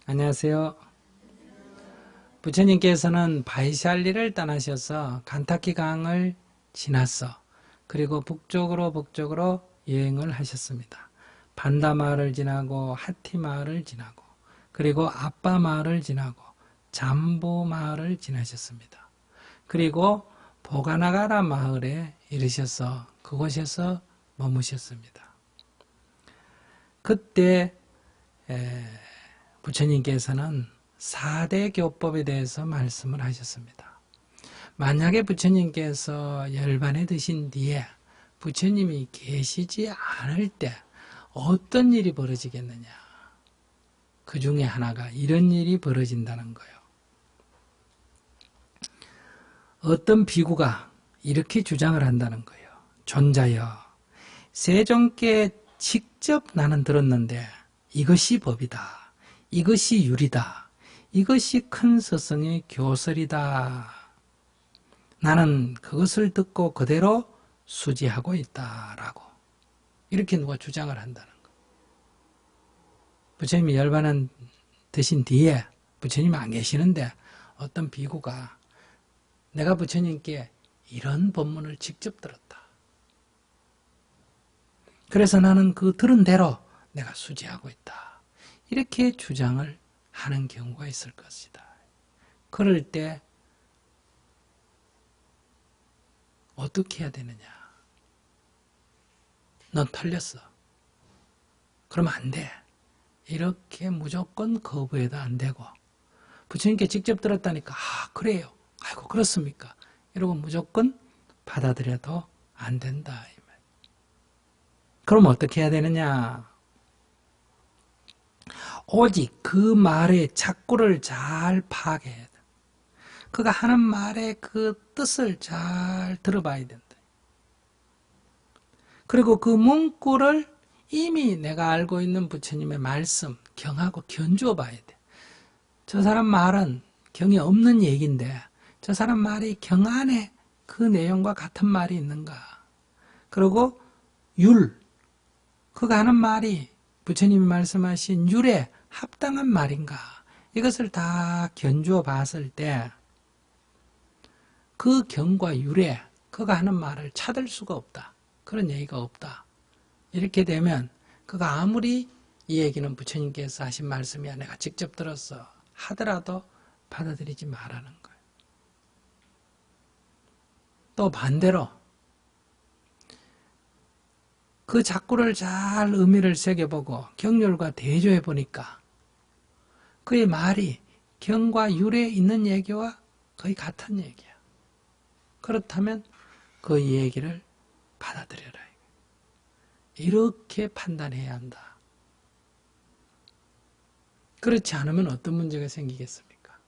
안녕하세요. 부처님께서는 바이샬리를 떠나셔서 간타키 강을 지나서 그리고 북쪽으로 여행을 하셨습니다. 반다 마을을 지나고 하티 마을을 지나고 그리고 아빠 마을을 지나고 잠부 마을을 지나셨습니다. 그리고 보가나가라 마을에 이르셔서 그곳에서 머무셨습니다. 그때 부처님께서는 4대 교법에 대해서 말씀을 하셨습니다. 만약에 부처님께서 열반에 드신 뒤에 부처님이 계시지 않을 때 어떤 일이 벌어지겠느냐. 그 중에 하나가 이런 일이 벌어진다는 거예요. 어떤 비구가 이렇게 주장을 한다는 거예요. 존자여, 세종께 직접 나는 들었는데 이것이 법이다. 이것이 유리다. 이것이 큰 스승의 교설이다. 나는 그것을 듣고 그대로 수지하고 있다라고 이렇게 누가 주장을 한다는 거. 부처님이 열반은 드신 뒤에 부처님이 안 계시는데 어떤 비구가 내가 부처님께 이런 법문을 직접 들었다. 그래서 나는 그 들은 대로 내가 수지하고 있다. 이렇게 주장을 하는 경우가 있을 것이다. 그럴 때 어떻게 해야 되느냐? 넌 틀렸어. 그러면 안 돼. 이렇게 무조건 거부해도 안 되고 부처님께 직접 들었다니까 그래요. 아이고 그렇습니까? 이러고 무조건 받아들여도 안 된다. 그럼 어떻게 해야 되느냐? 오직 그 말의 착구를 잘 파악해야 돼. 그가 하는 말의 그 뜻을 잘 들어봐야 된다. 그리고 그 문구를 이미 내가 알고 있는 부처님의 말씀, 경하고 견주어 봐야 돼. 저 사람 말은 경이 없는 얘기인데 저 사람 말이 경 안에 그 내용과 같은 말이 있는가. 그리고 그가 하는 말이 부처님이 말씀하신 율에 합당한 말인가. 이것을 다 견주어 봤을 때 그 경과 율에 그가 하는 말을 찾을 수가 없다. 그런 얘기가 없다. 이렇게 되면 그가 아무리 이 얘기는 부처님께서 하신 말씀이야 내가 직접 들었어 하더라도 받아들이지 말라는 거예요. 또 반대로 그 작구를 잘 의미를 새겨보고 경률과 대조해 보니까 그의 말이 경과 율에 있는 얘기와 거의 같은 얘기야. 그렇다면 그 얘기를 받아들여라. 이렇게 판단해야 한다. 그렇지 않으면 어떤 문제가 생기겠습니까?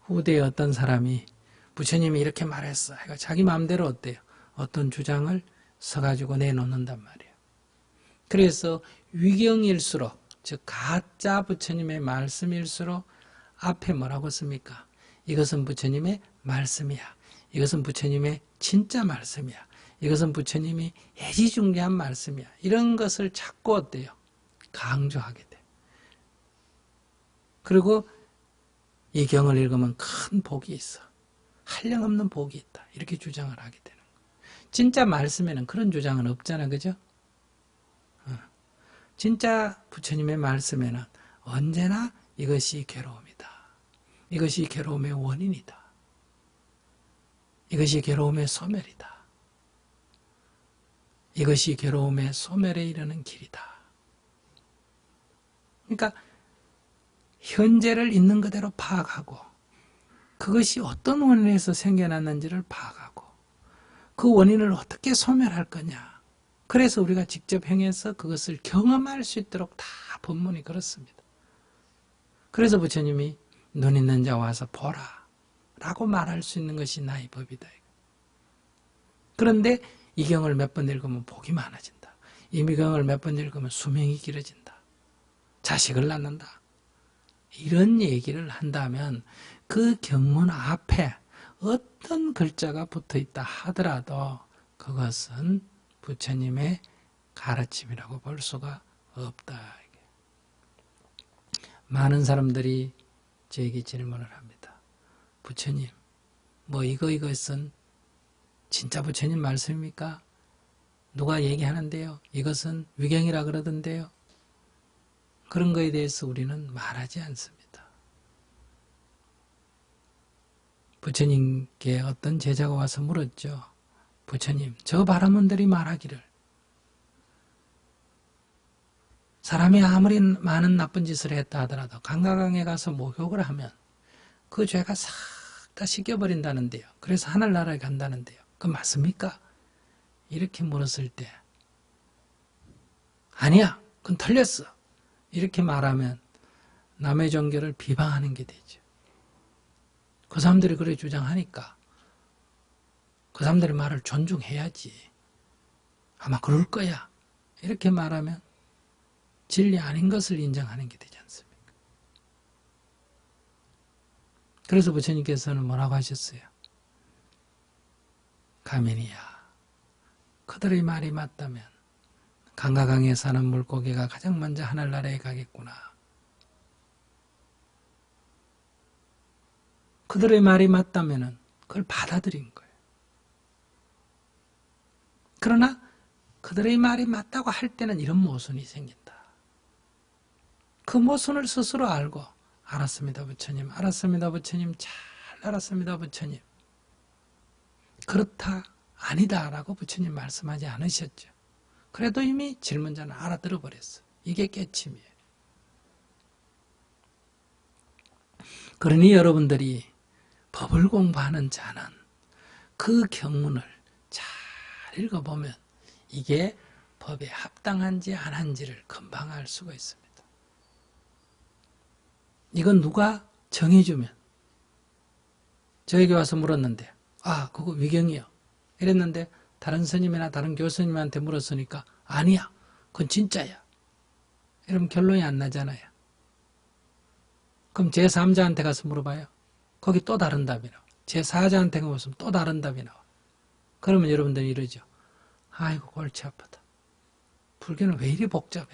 후대에 어떤 사람이 부처님이 이렇게 말했어. 자기 마음대로 어때요? 어떤 주장을 서가지고 내놓는단 말이에요. 그래서 위경일수록 즉 가짜 부처님의 말씀일수록 앞에 뭐라고 씁니까? 이것은 부처님의 말씀이야. 이것은 부처님의 진짜 말씀이야. 이것은 부처님이 애지중지한 말씀이야. 이런 것을 자꾸 어때요? 강조하게 돼. 그리고 이 경을 읽으면 큰 복이 있어. 한량없는 복이 있다. 이렇게 주장을 하게 되는 거예요. 진짜 말씀에는 그런 주장은 없잖아. 그죠? 진짜 부처님의 말씀에는 언제나 이것이 괴로움이다. 이것이 괴로움의 원인이다. 이것이 괴로움의 소멸이다. 이것이 괴로움의 소멸에 이르는 길이다. 그러니까 현재를 있는 그대로 파악하고 그것이 어떤 원인에서 생겨났는지를 파악하고 그 원인을 어떻게 소멸할 거냐. 그래서 우리가 직접 행해서 그것을 경험할 수 있도록 다 법문이 그렇습니다. 그래서 부처님이 눈 있는 자 와서 보라 라고 말할 수 있는 것이 나의 법이다. 그런데 이 경을 몇 번 읽으면 복이 많아진다. 이 경을 몇 번 읽으면 수명이 길어진다. 자식을 낳는다. 이런 얘기를 한다면 그 경문 앞에 어떤 글자가 붙어 있다 하더라도 그것은 부처님의 가르침이라고 볼 수가 없다. 많은 사람들이 저에게 질문을 합니다. 부처님, 뭐 이것은 진짜 부처님 말씀입니까? 누가 얘기하는데요. 이것은 위경이라 그러던데요. 그런 거에 대해서 우리는 말하지 않습니다. 부처님께 어떤 제자가 와서 물었죠. 부처님, 저 바라문들이 말하기를 사람이 아무리 많은 나쁜 짓을 했다 하더라도 강가강에 가서 목욕을 하면 그 죄가 싹 다 씻겨버린다는데요. 그래서 하늘나라에 간다는데요. 그건 맞습니까? 이렇게 물었을 때 아니야, 그건 틀렸어. 이렇게 말하면 남의 종교를 비방하는 게 되죠. 그 사람들이 그렇게 주장하니까 그 사람들의 말을 존중해야지. 아마 그럴 거야. 이렇게 말하면 진리 아닌 것을 인정하는 게 되지 않습니까? 그래서 부처님께서는 뭐라고 하셨어요? 가면이야. 그들의 말이 맞다면 강가강에 사는 물고기가 가장 먼저 하늘나라에 가겠구나. 그들의 말이 맞다면 그걸 받아들인 거예요. 그러나 그들의 말이 맞다고 할 때는 이런 모순이 생긴다. 그 모순을 스스로 알고 알았습니다 부처님, 알았습니다 부처님, 잘 알았습니다 부처님. 그렇다 아니다 라고 부처님 말씀하지 않으셨죠. 그래도 이미 질문자는 알아들어 버렸어. 이게 깨침이에요. 그러니 여러분들이 법을 공부하는 자는 그 경문을 잘 읽어보면 이게 법에 합당한지 안 한지를 금방 알 수가 있습니다. 이건 누가 정해주면 저에게 와서 물었는데 그거 위경이요 이랬는데 다른 스님이나 다른 교수님한테 물었으니까 아니야, 그건 진짜야. 이러면 결론이 안 나잖아요. 그럼 제3자한테 가서 물어봐요. 거기 또 다른 답이 나와. 제4자한테 물어보면 또 다른 답이 나와. 그러면 여러분들이 이러죠. 아이고 골치 아프다. 불교는 왜 이리 복잡해?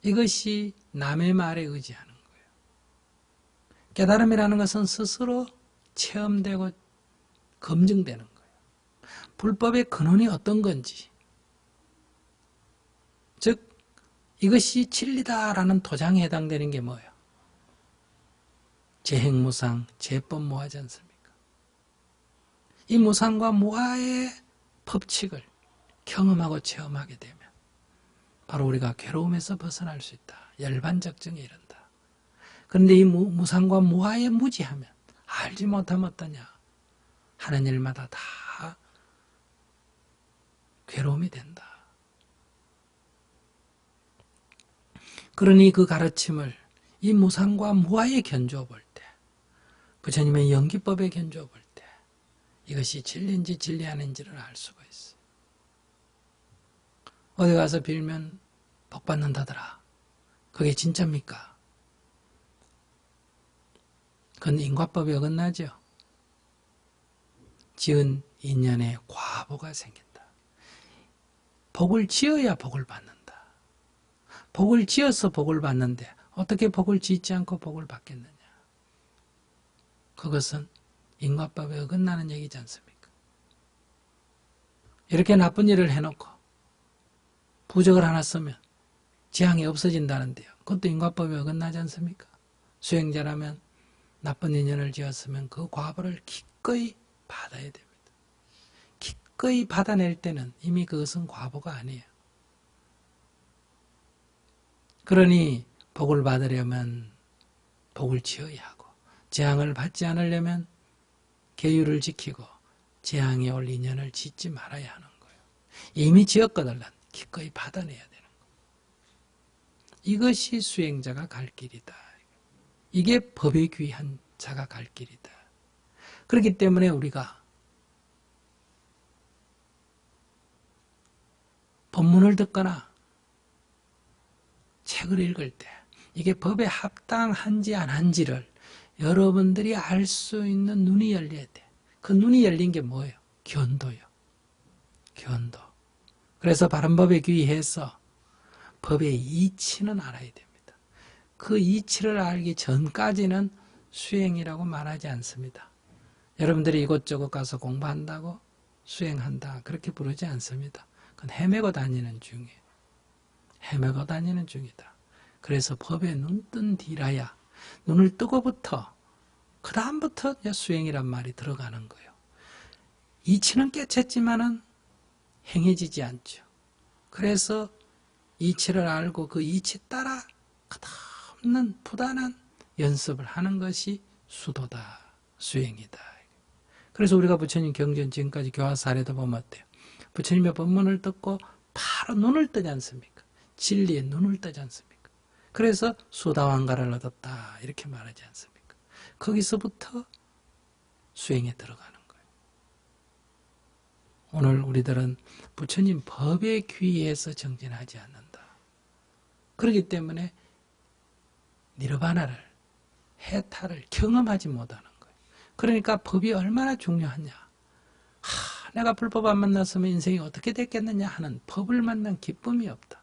이것이 남의 말에 의지하는 거예요. 깨달음이라는 것은 스스로 체험되고 검증되는 거예요. 불법의 근원이 어떤 건지, 즉 이것이 진리다라는 도장에 해당되는 게 뭐예요? 재행무상, 재법무하지 않습니까? 이 무상과 무아의 법칙을 경험하고 체험하게 되면 바로 우리가 괴로움에서 벗어날 수 있다. 열반적증에 이른다. 그런데 이 무상과 무아의 무지하면 알지 못하면 어떠냐? 하는 일마다 다 괴로움이 된다. 그러니 그 가르침을 이 무상과 무아에 견주어 볼 때, 부처님의 연기법에 견주어 볼 때 이것이 진리인지 진리 아닌지를 알 수가 있어요. 어디 가서 빌면 복 받는다더라. 그게 진짜입니까? 그건 인과법에 어긋나죠. 지은 인연에 과보가 생긴다. 복을 지어야 복을 받는다. 복을 지어서 복을 받는데 어떻게 복을 짓지 않고 복을 받겠느냐. 그것은 인과법에 어긋나는 얘기지 않습니까? 이렇게 나쁜 일을 해놓고 부적을 하나 쓰면 재앙이 없어진다는데요. 그것도 인과법에 어긋나지 않습니까? 수행자라면 나쁜 인연을 지었으면 그 과보를 기꺼이 받아야 됩니다. 기꺼이 받아낼 때는 이미 그것은 과보가 아니에요. 그러니 복을 받으려면 복을 지어야 하고, 재앙을 받지 않으려면 계율을 지키고 재앙이 올 인연을 짓지 말아야 하는 거예요. 이미 지었거든 기꺼이 받아내야 되는 거예요. 이것이 수행자가 갈 길이다. 이게 법에 귀한 자가 갈 길이다. 그렇기 때문에 우리가 법문을 듣거나 책을 읽을 때 이게 법에 합당한지 안 한지를 여러분들이 알 수 있는 눈이 열려야 돼. 그 눈이 열린 게 뭐예요? 견도요. 견도. 그래서 바른 법에 귀의해서 법의 이치는 알아야 됩니다. 그 이치를 알기 전까지는 수행이라고 말하지 않습니다. 여러분들이 이곳저곳 가서 공부한다고 수행한다 그렇게 부르지 않습니다. 그건 헤매고 다니는 중이에요. 헤매고 다니는 중이다. 그래서 법에 눈 뜬 뒤라야 눈을 뜨고부터 그 다음부터 수행이란 말이 들어가는 거예요. 이치는 깨쳤지만은 행해지지 않죠. 그래서 이치를 알고 그 이치 따라 끝없는 부단한 연습을 하는 것이 수도다, 수행이다. 그래서 우리가 부처님 경전 지금까지 교화 사례도 보면 어때요? 부처님의 법문을 듣고 바로 눈을 뜨지 않습니까? 진리에 눈을 뜨지 않습니까? 그래서 수다왕가를 얻었다 이렇게 말하지 않습니까? 거기서부터 수행에 들어가는 거예요. 오늘 우리들은 부처님 법에 귀의해서 정진하지 않는다. 그렇기 때문에 니르바나를, 해탈을 경험하지 못하는 거예요. 그러니까 법이 얼마나 중요하냐. 내가 불법 안 만났으면 인생이 어떻게 됐겠느냐 하는 법을 만난 기쁨이 없다.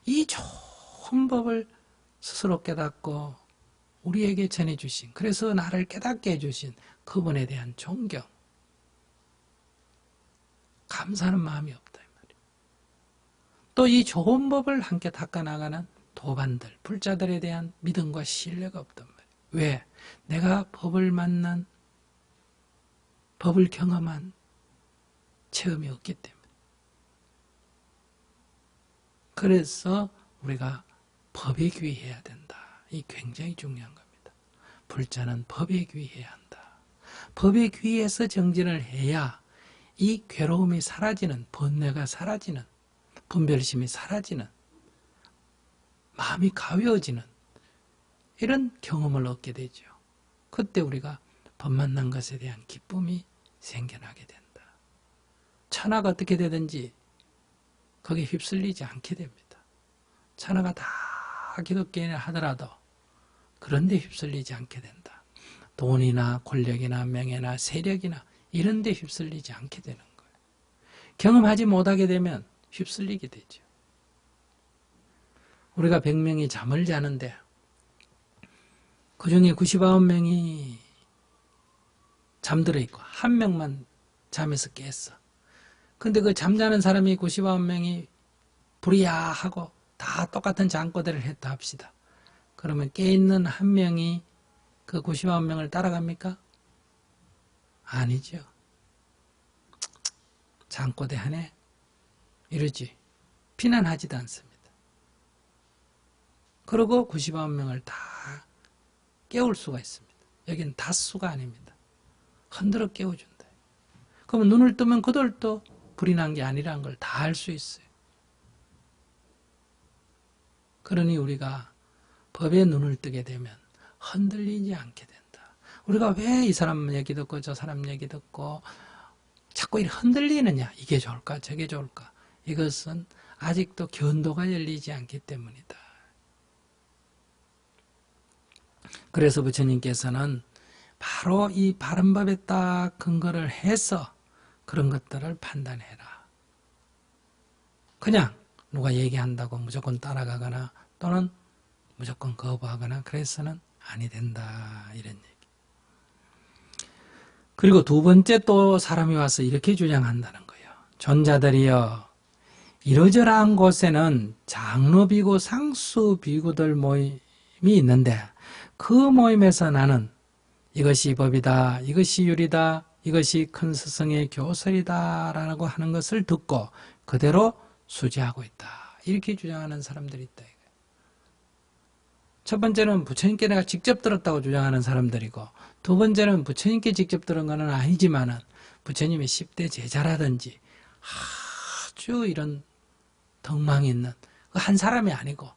이 좋은 법을 스스로 깨닫고 우리에게 전해주신, 그래서 나를 깨닫게 해주신 그분에 대한 존경, 감사하는 마음이 없다. 또 이 좋은 법을 함께 닦아나가는 도반들, 불자들에 대한 믿음과 신뢰가 없단 말이에요. 왜? 내가 법을 만난, 법을 경험한 체험이 없기 때문에. 그래서 우리가 법에 귀의해야 된다. 이 굉장히 중요한 겁니다. 불자는 법에 귀의해야 한다. 법에 귀의해서 정진을 해야 이 괴로움이 사라지는, 번뇌가 사라지는, 분별심이 사라지는, 마음이 가벼워지는 이런 경험을 얻게 되죠. 그때 우리가 법 만난 것에 대한 기쁨이 생겨나게 된다. 천하가 어떻게 되든지 거기에 휩쓸리지 않게 됩니다. 천하가 다 기독교인을 하더라도 그런 데 휩쓸리지 않게 된다. 돈이나 권력이나 명예나 세력이나 이런 데 휩쓸리지 않게 되는 거예요. 경험하지 못하게 되면 휩쓸리게 되죠. 우리가 100명이 잠을 자는데 그 중에 99명이 잠들어 있고 한 명만 잠에서 깼어. 근데 그 잠자는 사람이 99명이 불이야하고 다 똑같은 잠꼬대를 했다 합시다. 그러면 깨있는 한 명이 그 99명을 따라갑니까? 아니죠. 잠꼬대 하네? 이러지. 비난하지도 않습니다. 그리고 99명을 다 깨울 수가 있습니다. 여기는 다수가 아닙니다. 흔들어 깨워준다. 그러면 눈을 뜨면 그들도 불이 난 게 아니라는 걸 다 알 수 있어요. 그러니 우리가 법에 눈을 뜨게 되면 흔들리지 않게 된다. 우리가 왜 이 사람 얘기 듣고 저 사람 얘기 듣고 자꾸 이렇게 흔들리느냐. 이게 좋을까 저게 좋을까. 이것은 아직도 견도가 열리지 않기 때문이다. 그래서 부처님께서는 바로 이 바른 법에 딱 근거를 해서 그런 것들을 판단해라. 그냥 누가 얘기한다고 무조건 따라가거나 또는 무조건 거부하거나 그래서는 아니 된다. 이런 얘기. 그리고 두 번째 또 사람이 와서 이렇게 주장한다는 거예요. 존자들이여 이러저러한 곳에는 장로비구 상수비구들 모임이 있는데 그 모임에서 나는 이것이 법이다, 이것이 율이다, 이것이 큰 스승의 교설이다 라고 하는 것을 듣고 그대로 수지하고 있다. 이렇게 주장하는 사람들이 있다. 첫 번째는 부처님께 내가 직접 들었다고 주장하는 사람들이고 두 번째는 부처님께 직접 들은 것은 아니지만은 부처님의 10대 제자라든지 아주 이런 덕망이 있는 한 사람이 아니고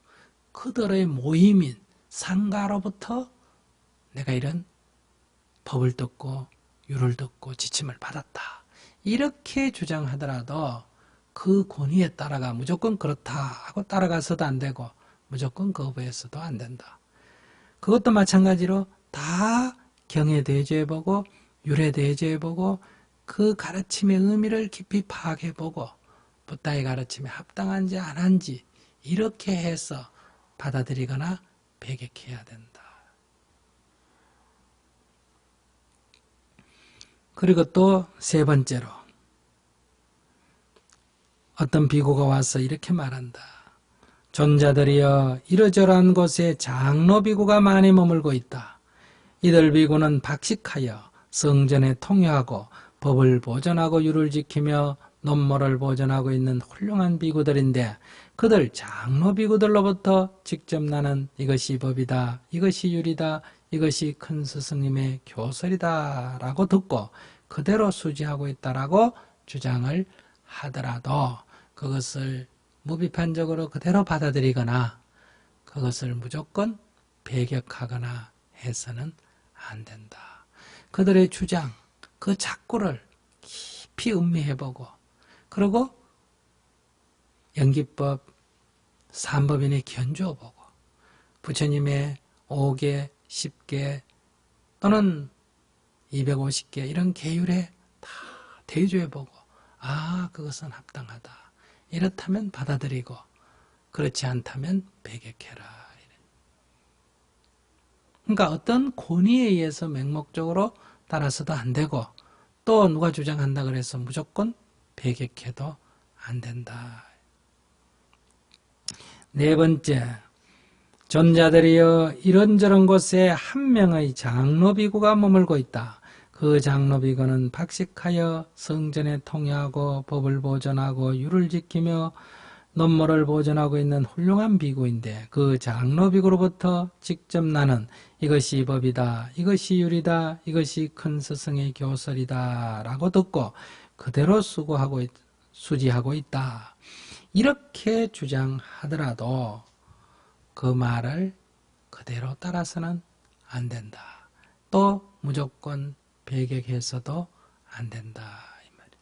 그들의 모임인 상가로부터 내가 이런 법을 듣고 율을 듣고 지침을 받았다. 이렇게 주장하더라도 그 권위에 따라가 무조건 그렇다 하고 따라가서도 안 되고 무조건 거부해서도 안 된다. 그것도 마찬가지로 다 경에 대조해보고 율에 대조해보고 그 가르침의 의미를 깊이 파악해보고 부다의 가르침에 합당한지 안 한지 이렇게 해서 받아들이거나 배격해야 된다. 그리고 또 세 번째로 어떤 비구가 와서 이렇게 말한다. 존자들이여 이러저러한 곳에 장로 비구가 많이 머물고 있다. 이들 비구는 박식하여 성전에 통효하고 법을 보존하고 율을 지키며 논모를 보존하고 있는 훌륭한 비구들인데 그들 장로 비구들로부터 직접 나는 이것이 법이다, 이것이 율이다, 이것이 큰 스승님의 교설이다 라고 듣고 그대로 수지하고 있다라고 주장을 하더라도 그것을 무비판적으로 그대로 받아들이거나 그것을 무조건 배격하거나 해서는 안 된다. 그들의 주장, 그 작구를 깊이 음미해보고 그리고 연기법, 삼법인에 견주어보고 부처님의 5개, 10개 또는 250개 이런 계율에 다 대조해보고 아 그것은 합당하다. 이렇다면 받아들이고 그렇지 않다면 배격해라. 그러니까 어떤 권위에 의해서 맹목적으로 따라서도 안 되고 또 누가 주장한다 그래서 무조건 배격해도 안 된다. 네 번째, 존자들이여 이런저런 곳에 한 명의 장로비구가 머물고 있다. 그 장로비구는 박식하여 성전에 통효하고 법을 보존하고 율을 지키며 논모를 보존하고 있는 훌륭한 비구인데 그 장로비구로부터 직접 나는 이것이 법이다, 이것이 율이다, 이것이 큰 스승의 교설이다 라고 듣고 그대로 수지하고 있다. 이렇게 주장하더라도 그 말을 그대로 따라서는 안 된다. 또 무조건 배격해서도 안 된다. 이 말이에요.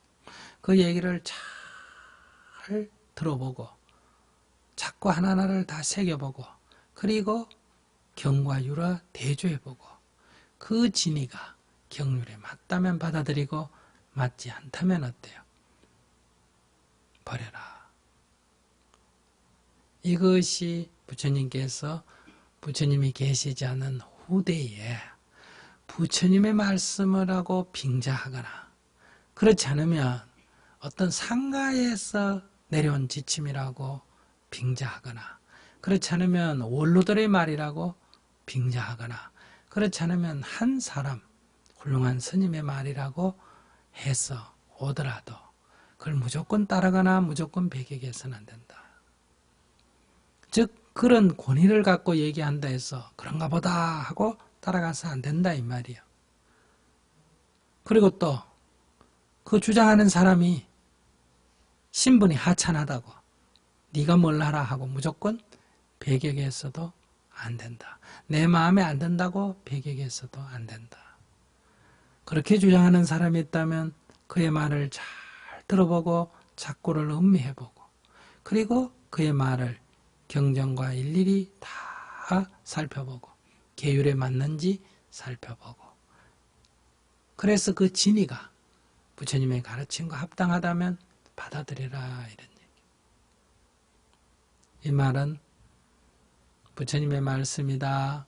그 얘기를 잘 들어보고 자꾸 하나하나를 다 새겨보고 그리고 경과 율화 대조해보고 그 진의가 경률에 맞다면 받아들이고 맞지 않다면 어때요? 버려라. 이것이 부처님께서 부처님이 계시지 않은 후대에 부처님의 말씀을 하고 빙자하거나 그렇지 않으면 어떤 상가에서 내려온 지침이라고 빙자하거나 그렇지 않으면 원로들의 말이라고 빙자하거나 그렇지 않으면 한 사람 훌륭한 스님의 말이라고 해서 오더라도 그걸 무조건 따라가나 무조건 배격해서는 안 된다. 즉 그런 권위를 갖고 얘기한다 해서 그런가 보다 하고 따라가서 안 된다 이 말이에요. 그리고 또 그 주장하는 사람이 신분이 하찮하다고 네가 뭘 하라 하고 무조건 배격해서도 안 된다. 내 마음에 안 든다고 배격해서도 안 된다. 그렇게 주장하는 사람이 있다면 그의 말을 잘 들어보고 작구를 음미해보고 그리고 그의 말을 경전과 일일이 다 살펴보고 계율에 맞는지 살펴보고 그래서 그 진의가 부처님의 가르침과 합당하다면 받아들이라 이런 얘기. 이 말은 부처님의 말씀이다.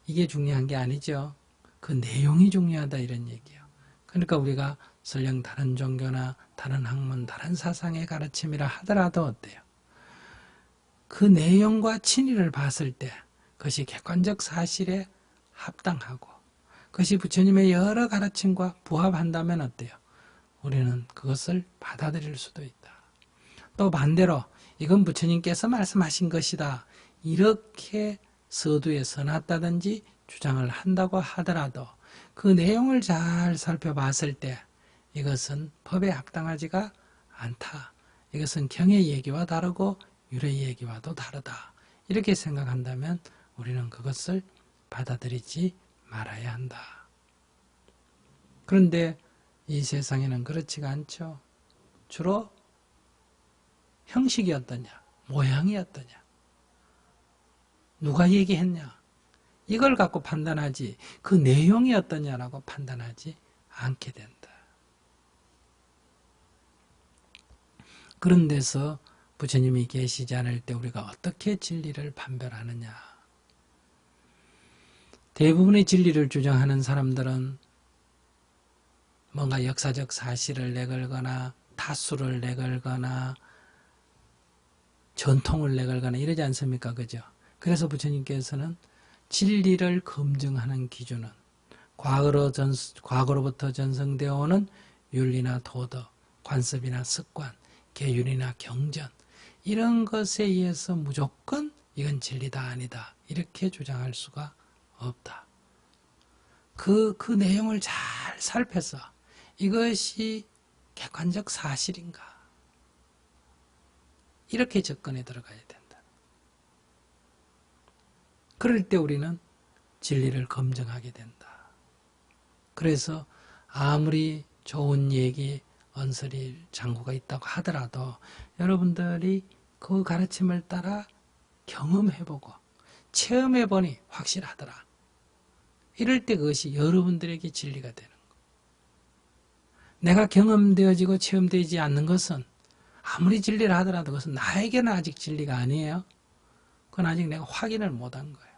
이게 중요한 게 아니죠. 그 내용이 중요하다 이런 얘기예요. 그러니까 우리가 설령 다른 종교나 다른 학문, 다른 사상의 가르침이라 하더라도 어때요? 그 내용과 친의를 봤을 때 그것이 객관적 사실에 합당하고 그것이 부처님의 여러 가르침과 부합한다면 어때요? 우리는 그것을 받아들일 수도 있다. 또 반대로 이건 부처님께서 말씀하신 것이다. 이렇게 서두에 써놨다든지 주장을 한다고 하더라도 그 내용을 잘 살펴봤을 때 이것은 법에 합당하지가 않다. 이것은 경의 얘기와 다르고 율의 얘기와도 다르다. 이렇게 생각한다면 우리는 그것을 받아들이지 말아야 한다. 그런데 이 세상에는 그렇지가 않죠. 주로 형식이 어떠냐, 모양이 어떠냐, 누가 얘기했냐 이걸 갖고 판단하지 그 내용이 어떠냐라고 판단하지 않게 된다. 그런 데서 부처님이 계시지 않을 때 우리가 어떻게 진리를 판별하느냐. 대부분의 진리를 주장하는 사람들은 뭔가 역사적 사실을 내걸거나 다수를 내걸거나 전통을 내걸거나 이러지 않습니까? 그죠? 그래서 부처님께서는 진리를 검증하는 기준은 과거로부터 전승되어 오는 윤리나 도덕, 관습이나 습관, 계율이나 경전 이런 것에 의해서 무조건 이건 진리다 아니다 이렇게 주장할 수가 없다. 그 내용을 잘 살펴서 이것이 객관적 사실인가 이렇게 접근에 들어가야 된다. 그럴 때 우리는 진리를 검증하게 된다. 그래서 아무리 좋은 얘기, 언설이 장구가 있다고 하더라도 여러분들이 그 가르침을 따라 경험해보고 체험해보니 확실하더라. 이럴 때 그것이 여러분들에게 진리가 되는 거예요. 내가 경험되어지고 체험되지 않는 것은 아무리 진리를 하더라도 그것은 나에게는 아직 진리가 아니에요. 그건 아직 내가 확인을 못한 거예요.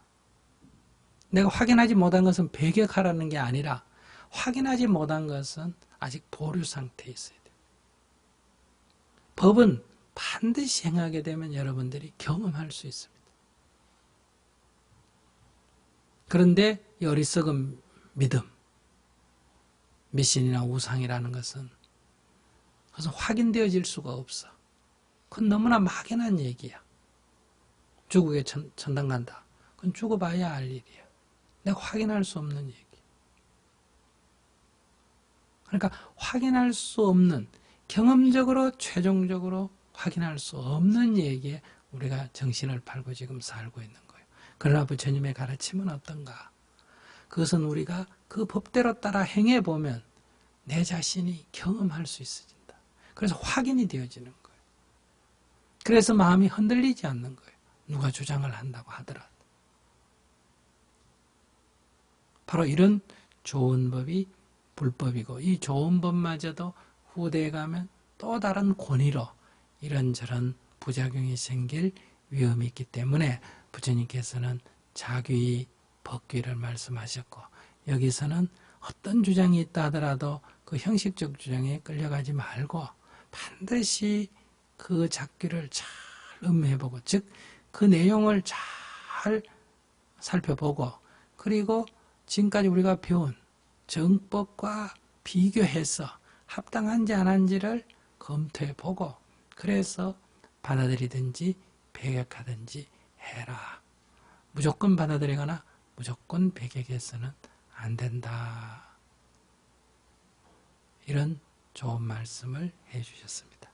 내가 확인하지 못한 것은 배격하라는 게 아니라 확인하지 못한 것은 아직 보류 상태에 있어야 돼요. 법은 반드시 행하게 되면 여러분들이 경험할 수 있습니다. 그런데 이 어리석은 믿음, 미신이나 우상이라는 것은 그것은 확인되어질 수가 없어. 그건 너무나 막연한 얘기야. 죽으게 천당 간다. 그건 죽어봐야 알 일이야. 내가 확인할 수 없는 얘기. 그러니까 확인할 수 없는, 경험적으로 최종적으로 확인할 수 없는 얘기에 우리가 정신을 팔고 지금 살고 있는 거예요. 그러나 부처님의 가르침은 어떤가? 그것은 우리가 그 법대로 따라 행해보면 내 자신이 경험할 수 있어진다. 그래서 확인이 되어지는 거예요. 그래서 마음이 흔들리지 않는 거예요. 누가 주장을 한다고 하더라도. 바로 이런 좋은 법이 불법이고 이 좋은 법마저도 후대에 가면 또 다른 권위로 이런저런 부작용이 생길 위험이 있기 때문에 부처님께서는 자귀, 법귀를 말씀하셨고 여기서는 어떤 주장이 있다 하더라도 그 형식적 주장에 끌려가지 말고 반드시 그 작귀를 잘 음해보고 즉 그 내용을 잘 살펴보고 그리고 지금까지 우리가 배운 정법과 비교해서 합당한지 안 한지를 검토해보고 그래서 받아들이든지 배격하든지 해라. 무조건 받아들이거나 무조건 배격해서는 안 된다. 이런 좋은 말씀을 해주셨습니다.